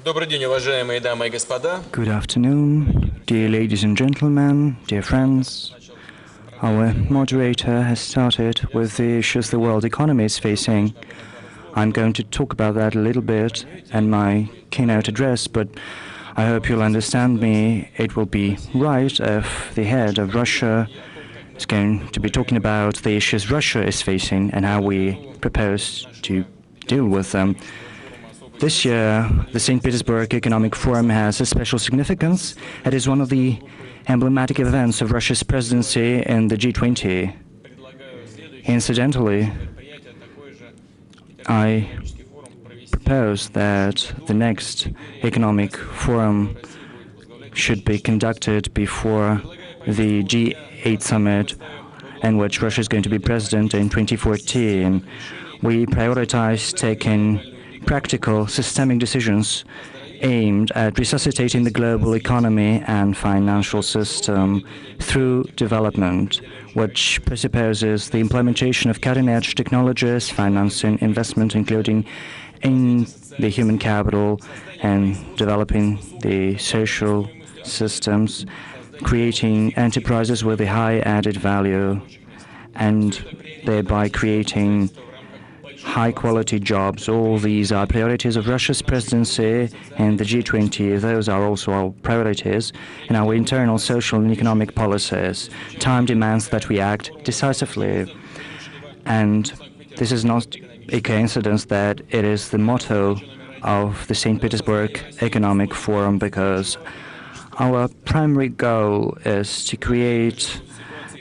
Добрый день, уважаемые дамы и господа. Good afternoon, dear ladies and gentlemen, dear friends. Our moderator has started with the issues the world economy is facing. I'm going to talk about that a little bit in my keynote address, but I hope you'll understand me. It will be right if the head of Russia is going to be talking about the issues Russia is facing and how we propose to deal with them. This year, the St. Petersburg Economic Forum has a special significance. It is one of the emblematic events of Russia's presidency in the G20. Incidentally, I propose that the next economic forum should be conducted before the G8 summit, in which Russia is going to be president in 2014. We prioritize taking practical, systemic decisions aimed at resuscitating the global economy and financial system through development, which presupposes the implementation of cutting-edge technologies, financing investment, including in the human capital, and developing the social systems, creating enterprises with a high added value, and thereby creating high-quality jobs. All these are priorities of Russia's presidency and the G20. Those are also our priorities in our internal social and economic policies. Time demands that we act decisively. And this is not a coincidence that it is the motto of the St. Petersburg Economic Forum, because our primary goal is to create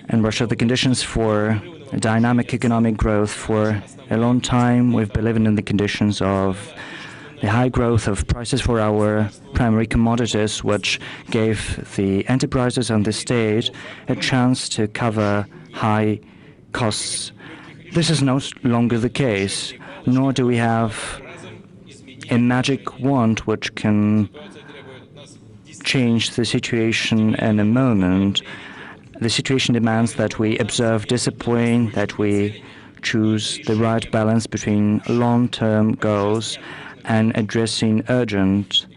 in Russia the conditions for dynamic economic growth. For a long time, we've been living in the conditions of the high growth of prices for our primary commodities, which gave the enterprises and the state a chance to cover high costs. This is no longer the case, nor do we have a magic wand which can change the situation in a moment. The situation demands that we observe discipline, that we choose the right balance between long-term goals and addressing urgent,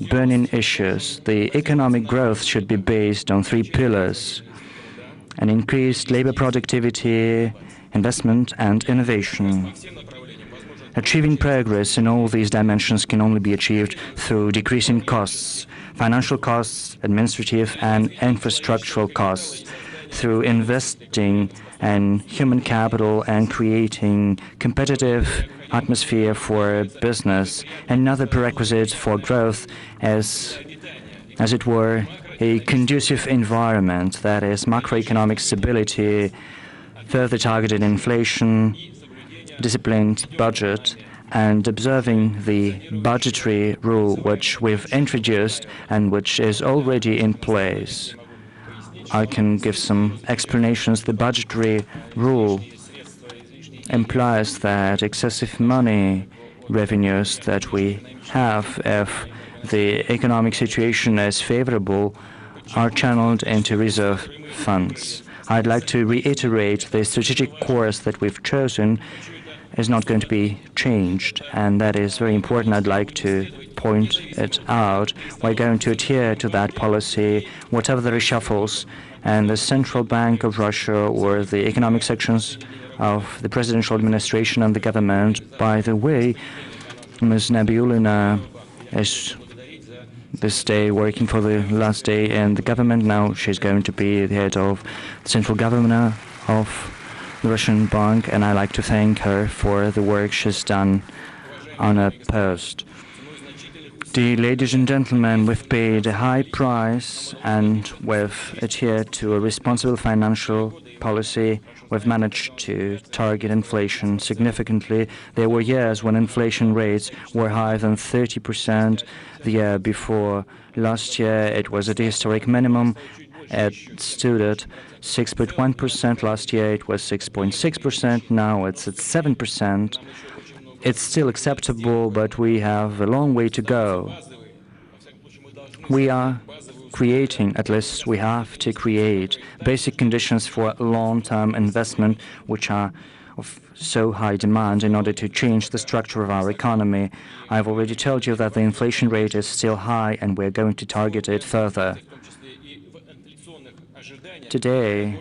burning issues. The economic growth should be based on three pillars: an increased labor productivity, investment, and innovation. Achieving progress in all these dimensions can only be achieved through decreasing costs, financial costs, administrative and infrastructural costs, through investing in human capital and creating competitive atmosphere for business. Another prerequisite for growth is, as it were, a conducive environment, that is macroeconomic stability, further targeted inflation, disciplined budget, and observing the budgetary rule which we've introduced and which is already in place. I can give some explanations. The budgetary rule implies that excessive money revenues that we have, if the economic situation is favorable, are channeled into reserve funds. I'd like to reiterate the strategic course that we've chosen is not going to be changed, and that is very important. I'd like to point it out. We're going to adhere to that policy, whatever the reshuffles, and the Central Bank of Russia or the economic sections of the presidential administration and the government. By the way, Ms. Nabiulina is this day working for the last day in the government. Now she's going to be the head of the central governor of the Russian bank, and I'd like to thank her for the work she's done on her post. Dear ladies and gentlemen, we've paid a high price and we've adhered to a responsible financial policy. We've managed to target inflation significantly. There were years when inflation rates were higher than 30%. The year before last year, it was at a historic minimum. It stood at 6.1%. Last year, it was 6.6%. Now it's at 7%. It's still acceptable, but we have a long way to go. We are creating, at least we have to create, basic conditions for long-term investment, which are of so high demand in order to change the structure of our economy. I've already told you that the inflation rate is still high, and we're going to target it further. Today,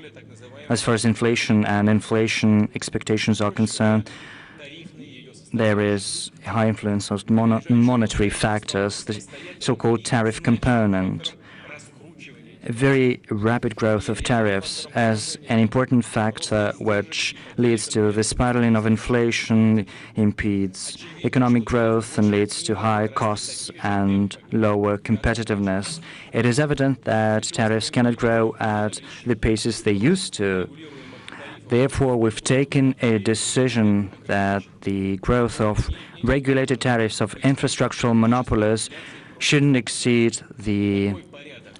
as far as inflation and inflation expectations are concerned, there is a high influence of monetary factors, the so-called tariff component. A very rapid growth of tariffs as an important factor which leads to the spiraling of inflation, impedes economic growth, and leads to high costs and lower competitiveness. It is evident that tariffs cannot grow at the paces they used to. Therefore, we've taken a decision that the growth of regulated tariffs of infrastructural monopolies shouldn't exceed the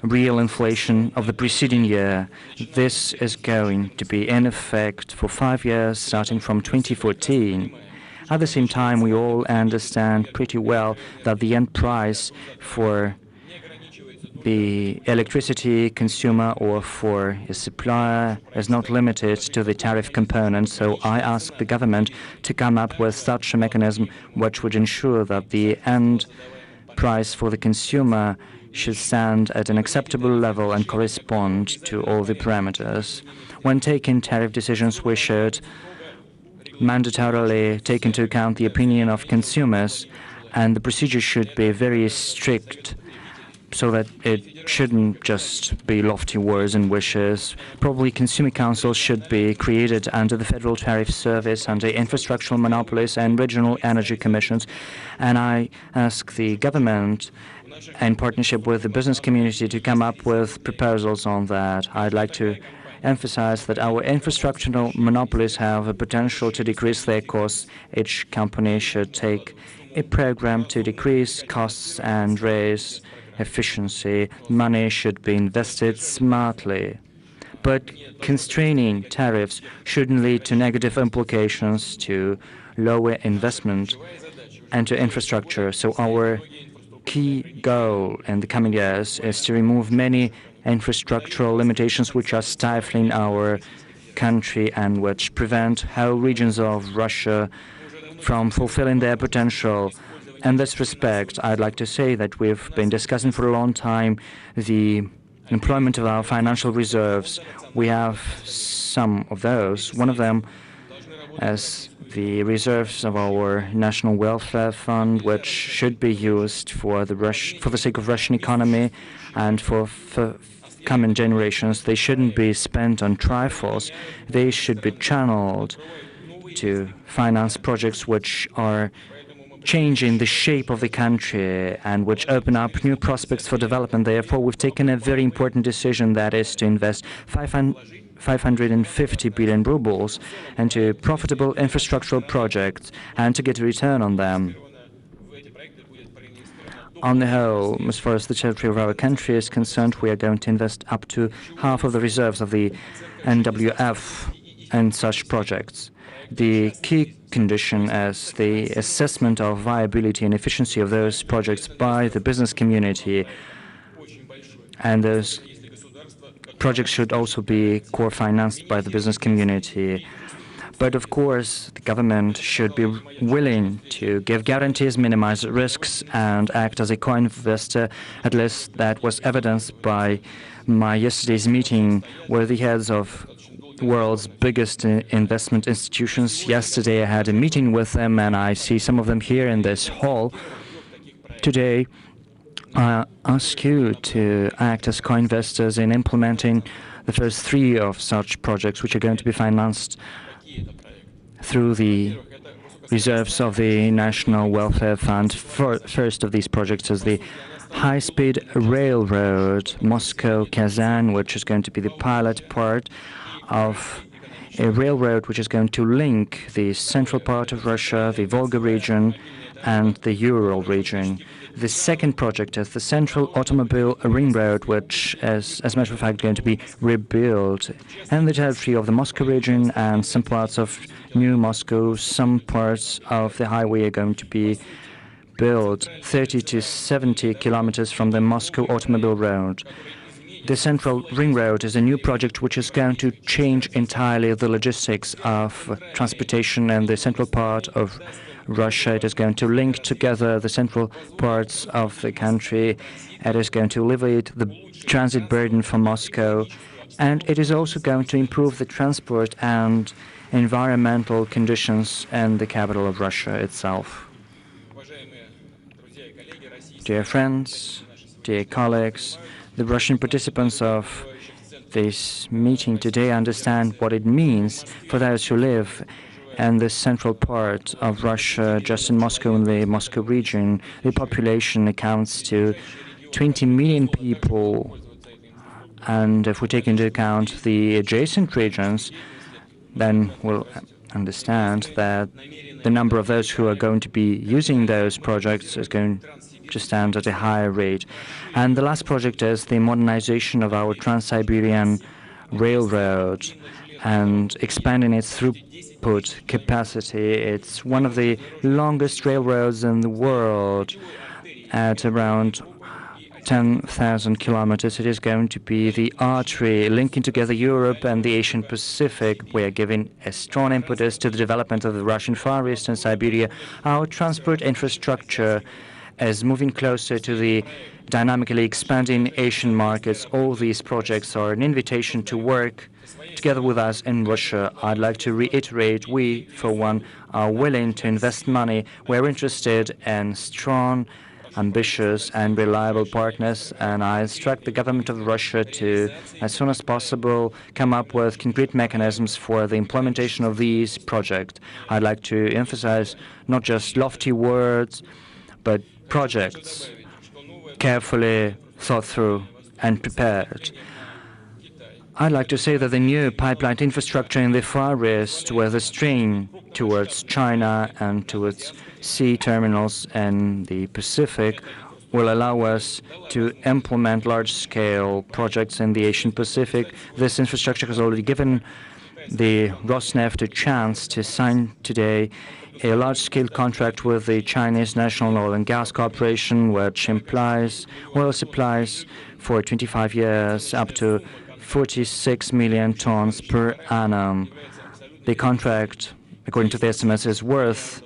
real inflation of the preceding year. This is going to be in effect for 5 years, starting from 2014. At the same time, we all understand pretty well that the end price for the electricity consumer or for a supplier is not limited to the tariff component. So I ask the government to come up with such a mechanism which would ensure that the end price for the consumer should stand at an acceptable level and correspond to all the parameters. When taking tariff decisions, we should mandatorily take into account the opinion of consumers, and the procedure should be very strict so that it shouldn't just be lofty words and wishes. Probably consumer councils should be created under the Federal Tariff Service, under infrastructural monopolies and regional energy commissions. And I ask the government, in partnership with the business community, to come up with proposals on that. I'd like to emphasize that our infrastructural monopolies have a potential to decrease their costs. Each company should take a program to decrease costs and raise efficiency. Money should be invested smartly. But constraining tariffs shouldn't lead to negative implications, to lower investment and to infrastructure. So our key goal in the coming years is to remove many infrastructural limitations which are stifling our country and which prevent whole regions of Russia from fulfilling their potential. In this respect, I'd like to say that we've been discussing for a long time the employment of our financial reserves. We have some of those. One of them is the reserves of our National Welfare Fund, which should be used for the sake of Russian economy and for coming generations. They shouldn't be spent on trifles. They should be channeled to finance projects which are changing the shape of the country and which open up new prospects for development. Therefore, we've taken a very important decision, that is to invest 550 billion rubles into profitable infrastructural projects and to get a return on them. On the whole, as far as the territory of our country is concerned, we are going to invest up to half of the reserves of the NWF in such projects. The key condition is the assessment of viability and efficiency of those projects by the business community, and those projects should also be core-financed by the business community. But of course, the government should be willing to give guarantees, minimize risks, and act as a co-investor. At least that was evidenced by my yesterday's meeting with the heads of the world's biggest investment institutions. Yesterday I had a meeting with them, and I see some of them here in this hall. Today, I ask you to act as co-investors in implementing the first 3 of such projects, which are going to be financed through the reserves of the National Welfare Fund. First of these projects is the high-speed railroad Moscow-Kazan, which is going to be the pilot part of a railroad which is going to link the central part of Russia, the Volga region, and the Ural region. The second project is the Central Automobile Ring Road, which is, as a matter of fact, going to be rebuilt in the territory of the Moscow region and some parts of New Moscow. Some parts of the highway are going to be built 30 to 70 kilometers from the Moscow Automobile Road. The Central Ring Road is a new project which is going to change entirely the logistics of transportation in the central part of Russia. It is going to link together the central parts of the country. It is going to alleviate the transit burden for Moscow. And it is also going to improve the transport and environmental conditions in the capital of Russia itself. Dear friends, dear colleagues, the Russian participants of this meeting today understand what it means for those who live in the central part of Russia, just in Moscow, in the Moscow region. The population accounts to 20 million people. And if we take into account the adjacent regions, then we'll understand that the number of those who are going to be using those projects is going to stand at a higher rate. And the last project is the modernization of our Trans-Siberian Railroad and expanding its throughput capacity. It's one of the longest railroads in the world at around 10,000 kilometers. It is going to be the artery linking together Europe and the Asian Pacific. We are giving a strong impetus to the development of the Russian Far East and Siberia. Our transport infrastructure is moving closer to the dynamically expanding Asian markets. All these projects are an invitation to work together with us in Russia. I'd like to reiterate, we, for one, are willing to invest money. We're interested in strong, ambitious and reliable partners, and I instruct the government of Russia to, as soon as possible, come up with concrete mechanisms for the implementation of these projects. I'd like to emphasize not just lofty words, but projects carefully thought through and prepared. I'd like to say that the new pipeline infrastructure in the Far East, with a strain towards China and towards sea terminals in the Pacific, will allow us to implement large-scale projects in the Asian Pacific. This infrastructure has already given the Rosneft a chance to sign today a large-scale contract with the Chinese National Oil and Gas Corporation, which implies oil supplies for 25 years, up to 46 million tons per annum. The contract, according to the estimates, is worth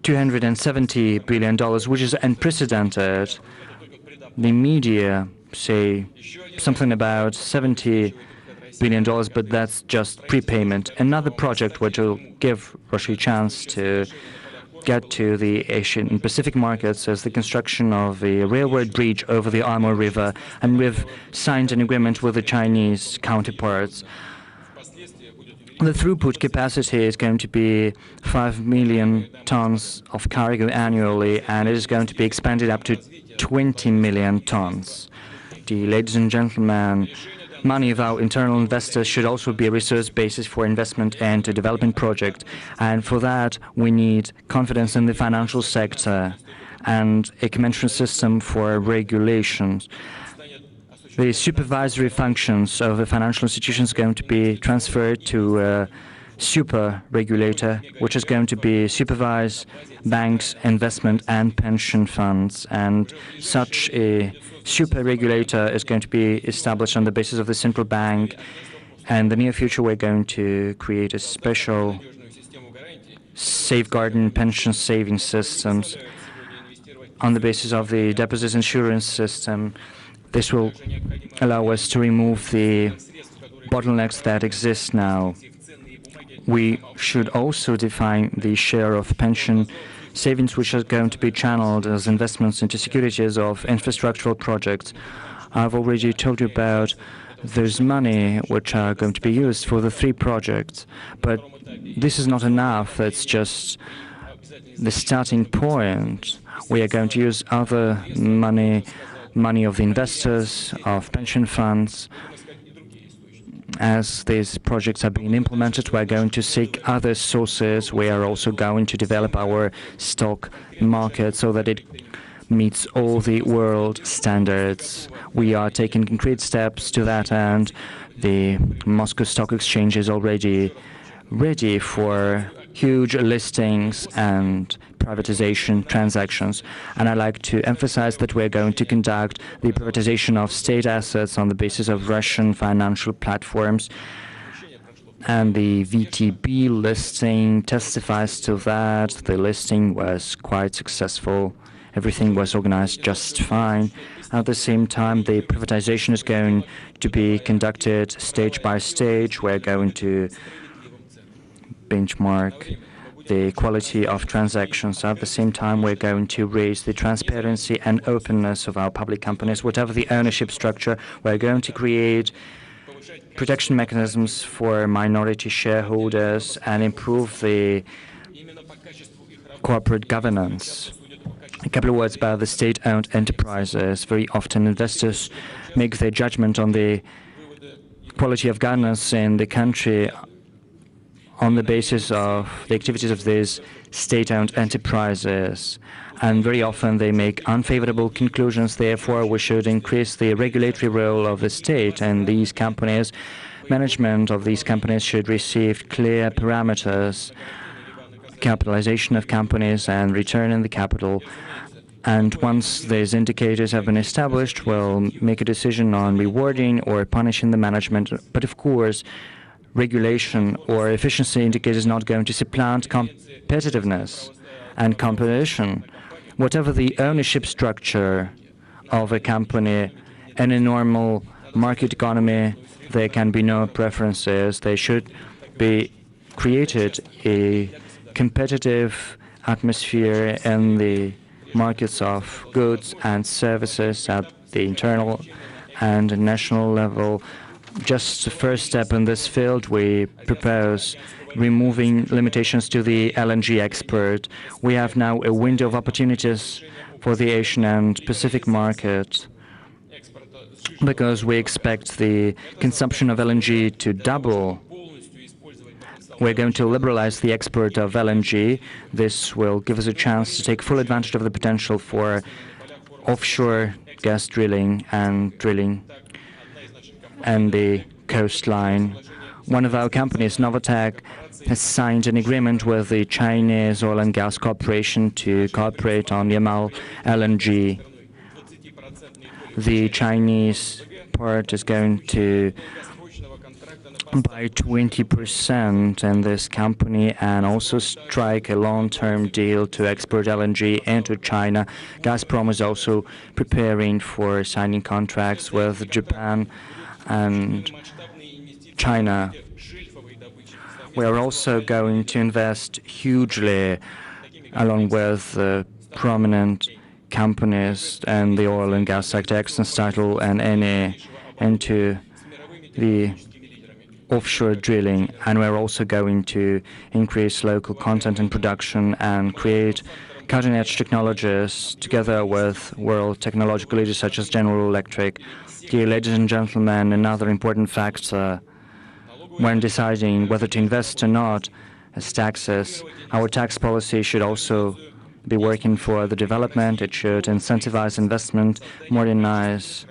$270 billion, which is unprecedented. The media say something about $70 billion, but that's just prepayment. Another project which will give Russia a chance to get to the Asian and Pacific markets is the construction of a railroad bridge over the Amur River, and we've signed an agreement with the Chinese counterparts. The throughput capacity is going to be 5 million tons of cargo annually, and it is going to be expanded up to 20 million tons. Ladies and gentlemen, money of our internal investors should also be a resource basis for investment and a development project. And for that, we need confidence in the financial sector and a commensurate system for regulations. The supervisory functions of the financial institutions are going to be transferred to a super regulator, which is going to be supervise banks, investment and pension funds. And such a super regulator is going to be established on the basis of the central bank. And in the near future, we're going to create a special safeguarding pension saving systems on the basis of the deposit insurance system. This will allow us to remove the bottlenecks that exist now. We should also define the share of pension savings which are going to be channeled as investments into securities of infrastructural projects. I've already told you about those money which are going to be used for the 3 projects, but this is not enough. It's just the starting point. We are going to use other money of the investors, of pension funds. As these projects are being implemented, we're going to seek other sources. We are also going to develop our stock market so that it meets all the world standards. We are taking concrete steps to that end. The Moscow Stock Exchange is already ready for huge listings and privatization transactions. And I'd like to emphasize that we're going to conduct the privatization of state assets on the basis of Russian financial platforms. And the VTB listing testifies to that. The listing was quite successful. Everything was organized just fine. At the same time, the privatization is going to be conducted stage by stage. We're going to benchmark the quality of transactions. At the same time, we're going to raise the transparency and openness of our public companies. Whatever the ownership structure, we're going to create protection mechanisms for minority shareholders and improve the corporate governance. A couple of words about the state-owned enterprises. Very often investors make their judgment on the quality of governance in the country on the basis of the activities of these state-owned enterprises. And very often they make unfavorable conclusions. Therefore, we should increase the regulatory role of the state and these companies. Management of these companies should receive clear parameters, capitalization of companies and return in the capital. And once these indicators have been established, we'll make a decision on rewarding or punishing the management. But of course, regulation or efficiency indicator is not going to supplant competitiveness and competition. Whatever the ownership structure of a company in a normal market economy, there can be no preferences. There should be created a competitive atmosphere in the markets of goods and services at the internal and national level. Just the first step in this field, we propose removing limitations to the LNG export. We have now a window of opportunities for the Asian and Pacific market because we expect the consumption of LNG to double. We're going to liberalize the export of LNG. This will give us a chance to take full advantage of the potential for offshore gas drilling and the coastline. One of our companies, Novatek, has signed an agreement with the Chinese Oil and Gas Corporation to cooperate on Yamal LNG. The Chinese part is going to buy 20% in this company and also strike a long-term deal to export LNG into China. Gazprom is also preparing for signing contracts with Japan and China. We are also going to invest hugely, along with prominent companies in the oil and gas sector, ExxonMobil and Eni, into the offshore drilling, and we're also going to increase local content and production and create cutting-edge technologies together with world technological leaders such as General Electric. Dear ladies and gentlemen, another important factor when deciding whether to invest or not is taxes. Our tax policy should also be working for the development. It should incentivize investment, modernize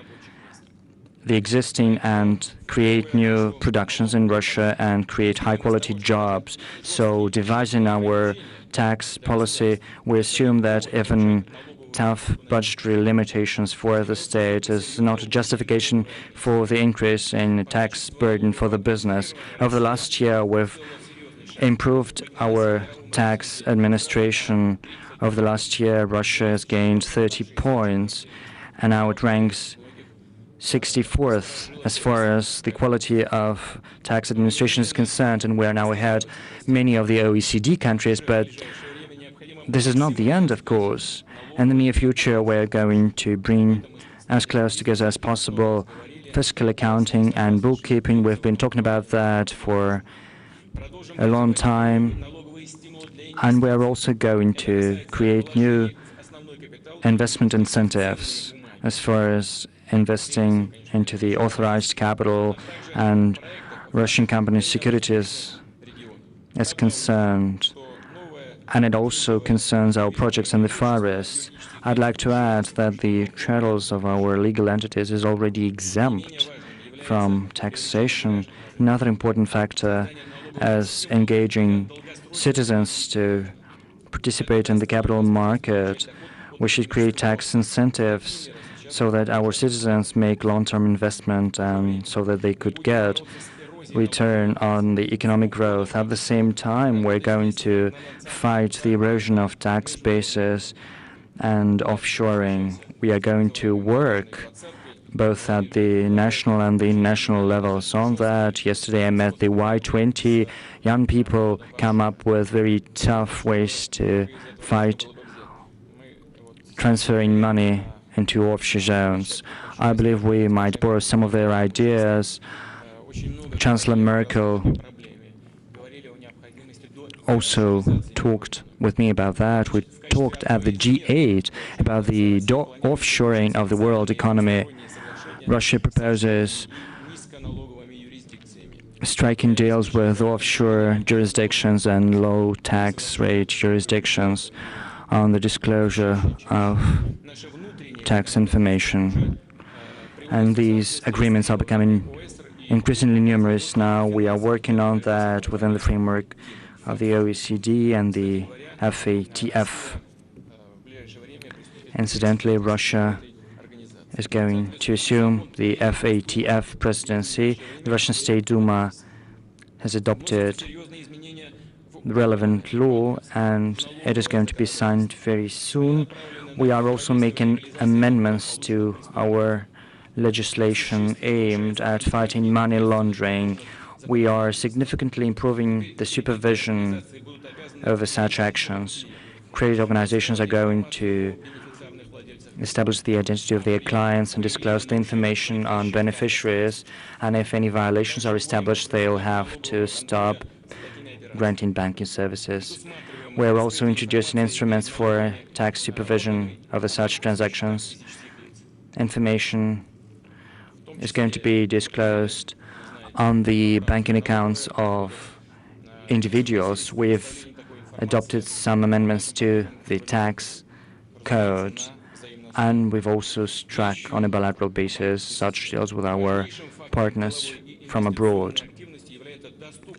the existing and create new productions in Russia and create high-quality jobs. So devising our tax policy, we assume that even tough budgetary limitations for the state is not a justification for the increase in tax burden for the business. Over the last year, we've improved our tax administration. Over the last year, Russia has gained 30 points, and now it ranks 64th as far as the quality of tax administration is concerned, and we are now ahead many of the OECD countries. But this is not the end, of course. In the near future, we're going to bring as close together as possible fiscal accounting and bookkeeping. We've been talking about that for a long time, and we're also going to create new investment incentives as far as investing into the authorized capital and Russian company securities is concerned. And it also concerns our projects in the Far East. I'd like to add that the titles of our legal entities is already exempt from taxation. Another important factor is engaging citizens to participate in the capital market. We should create tax incentives so that our citizens make long-term investment and so that they could get return on the economic growth. At the same time, we're going to fight the erosion of tax bases and offshoring. We are going to work both at the national and the international levels on that. Yesterday I met the Y20. Young people come up with very tough ways to fight transferring money into offshore zones. I believe we might borrow some of their ideas. Chancellor Merkel also talked with me about that. We talked at the G8 about the offshoring of the world economy. Russia proposes striking deals with offshore jurisdictions and low tax rate jurisdictions on the disclosure of tax information. And these agreements are becoming increasingly numerous now. We are working on that within the framework of the OECD and the FATF. Incidentally, Russia is going to assume the FATF presidency. The Russian State Duma has adopted the relevant law, and it is going to be signed very soon. We are also making amendments to our legislation aimed at fighting money laundering. We are significantly improving the supervision over such actions. Credit organizations are going to establish the identity of their clients and disclose the information on beneficiaries, and if any violations are established, they'll have to stop granting banking services. We're also introducing instruments for tax supervision over such transactions. Information is going to be disclosed on the banking accounts of individuals. We've adopted some amendments to the tax code, and we've also struck on a bilateral basis such deals with our partners from abroad.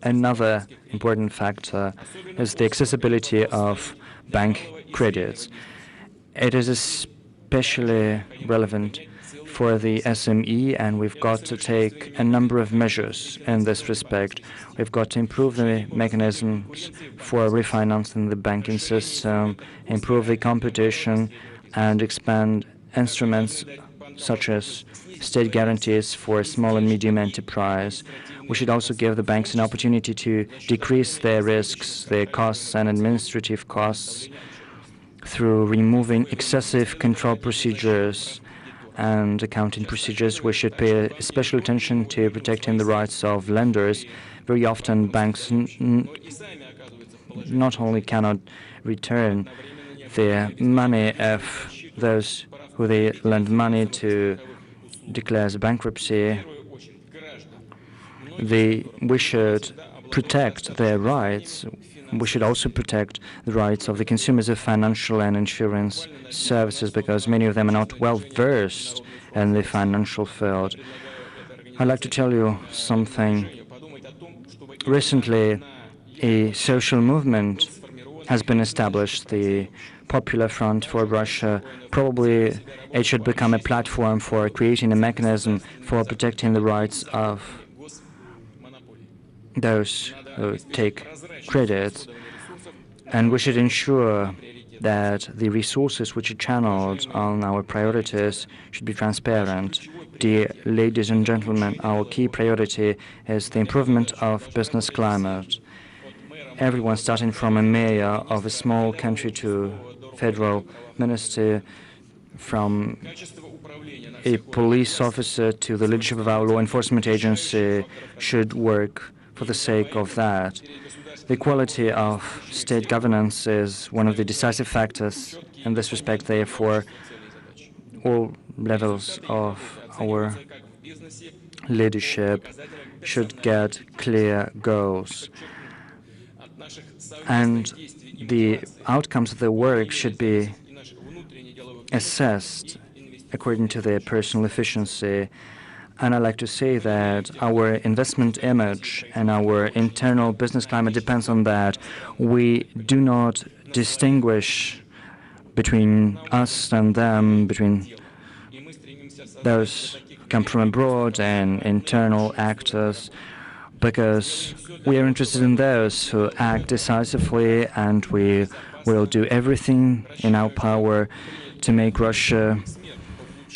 Another important factor is the accessibility of bank credits. It is especially relevant for the SME, and we've got to take a number of measures in this respect. We've got to improve the mechanisms for refinancing the banking system, improve the competition, and expand instruments such as state guarantees for small and medium enterprise. We should also give the banks an opportunity to decrease their risks, their costs and administrative costs through removing excessive control procedures and accounting procedures. We should pay special attention to protecting the rights of lenders. Very often banks not only cannot return their money if those who they lend money to declares bankruptcy. We should protect their rights. We should also protect the rights of the consumers of financial and insurance services, because many of them are not well versed in the financial field. I'd like to tell you something. Recently, a social movement has been established, the Popular Front for Russia. Probably it should become a platform for creating a mechanism for protecting the rights of those who take credit. And we should ensure that the resources which are channeled on our priorities should be transparent. Dear ladies and gentlemen, our key priority is the improvement of business climate. Everyone, starting from a mayor of a small country to federal minister, from a police officer to the leadership of our law enforcement agency, should work for the sake of that. The quality of state governance is one of the decisive factors in this respect. Therefore, all levels of our leadership should get clear goals. And the outcomes of their work should be assessed according to their personal efficiency And I'd like to say that our investment image and our internal business climate depends on that. We do not distinguish between us and them, between those who come from abroad and internal actors, because we are interested in those who act decisively, and we will do everything in our power to make Russia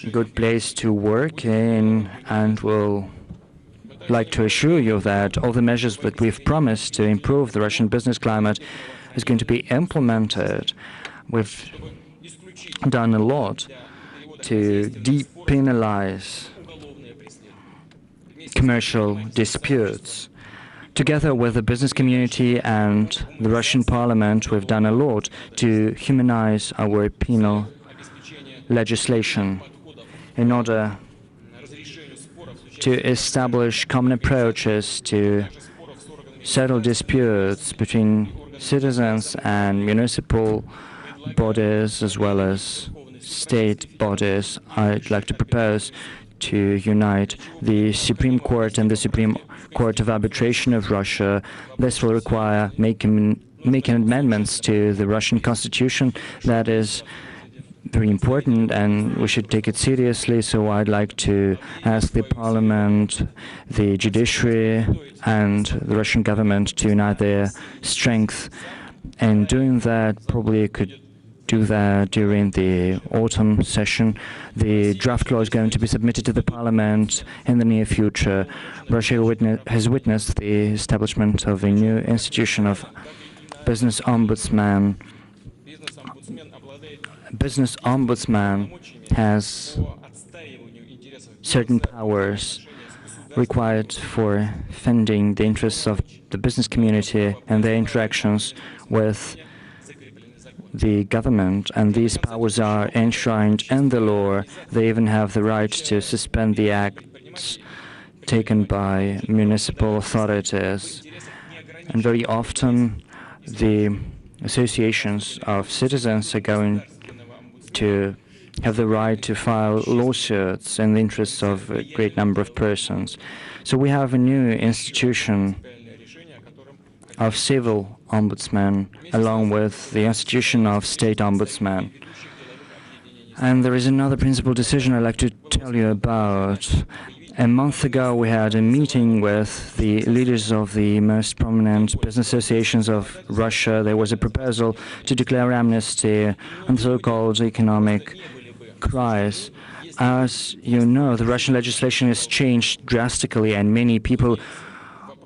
a good place to work in, and we'll like to assure you that all the measures that we've promised to improve the Russian business climate is going to be implemented. We've done a lot to depenalize commercial disputes. Together with the business community and the Russian parliament, we've done a lot to humanize our penal legislation in order to establish common approaches to settle disputes between citizens and municipal bodies as well as state bodies. I'd like to propose to unite the Supreme Court and the Supreme Court of Arbitration of Russia. This will require making amendments to the Russian Constitution. That is very important, and we should take it seriously. So I'd like to ask the parliament, the judiciary, and the Russian government to unite their strength. And doing that, probably could do that during the autumn session. The draft law is going to be submitted to the parliament in the near future. Russia has witnessed the establishment of a new institution of business ombudsman. Business ombudsman has certain powers required for defending the interests of the business community and their interactions with the government, and these powers are enshrined in the law. They even have the right to suspend the acts taken by municipal authorities. And very often the associations of citizens are going to have the right to file lawsuits in the interests of a great number of persons. So we have a new institution of civil ombudsman along with the institution of state ombudsman. And there is another principal decision I'd like to tell you about. A month ago, we had a meeting with the leaders of the most prominent business associations of Russia. There was a proposal to declare amnesty on the so-called economic crisis. As you know, the Russian legislation has changed drastically, and many people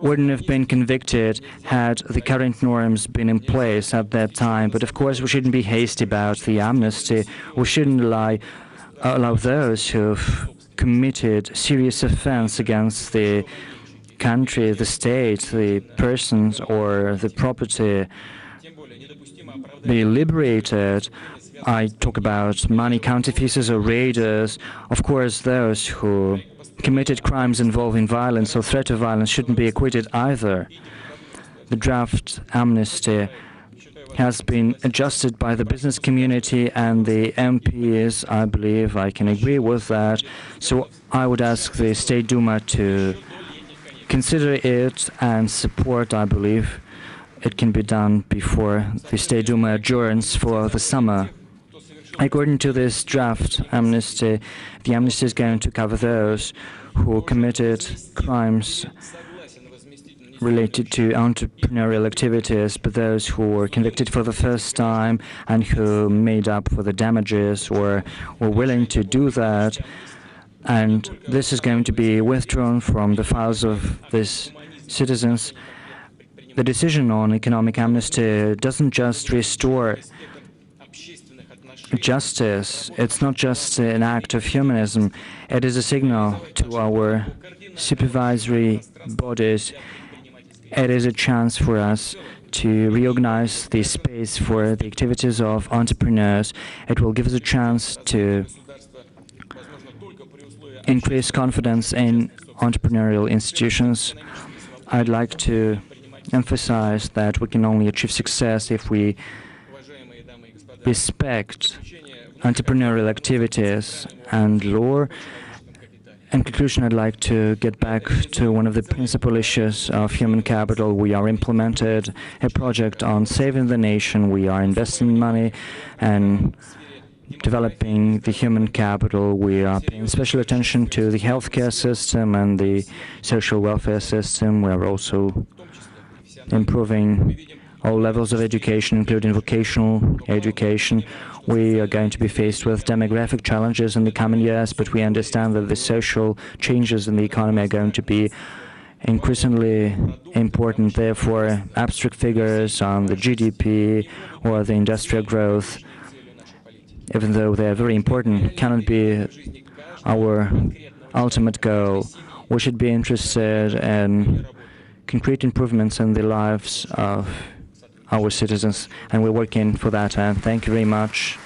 wouldn't have been convicted had the current norms been in place at that time. But of course, we shouldn't be hasty about the amnesty. We shouldn't allow those who've committed serious offense against the country, the state, the persons, or the property be liberated. I talk about money counterfeiters or raiders. Of course, those who committed crimes involving violence or threat of violence shouldn't be acquitted either. The draft amnesty has been adjusted by the business community and the MPs. I believe I can agree with that. So I would ask the State Duma to consider it and support. I believe it can be done before the State Duma adjourns for the summer. According to this draft amnesty, the amnesty is going to cover those who committed crimes related to entrepreneurial activities, but those who were convicted for the first time and who made up for the damages or were willing to do that. And this is going to be withdrawn from the files of these citizens. The decision on economic amnesty doesn't just restore justice. It's not just an act of humanism. It is a signal to our supervisory bodies. It is a chance for us to reorganize the space for the activities of entrepreneurs. It will give us a chance to increase confidence in entrepreneurial institutions. I'd like to emphasize that we can only achieve success if we respect entrepreneurial activities and law. In conclusion, I'd like to get back to one of the principal issues of human capital. We are implemented a project on saving the nation. We are investing money and developing the human capital. We are paying special attention to the healthcare system and the social welfare system. We are also improving all levels of education, including vocational education. We are going to be faced with demographic challenges in the coming years, but we understand that the social changes in the economy are going to be increasingly important. Therefore, abstract figures on the GDP or the industrial growth, even though they are very important, cannot be our ultimate goal. We should be interested in concrete improvements in the lives of our citizens, and we're working for that. And thank you very much.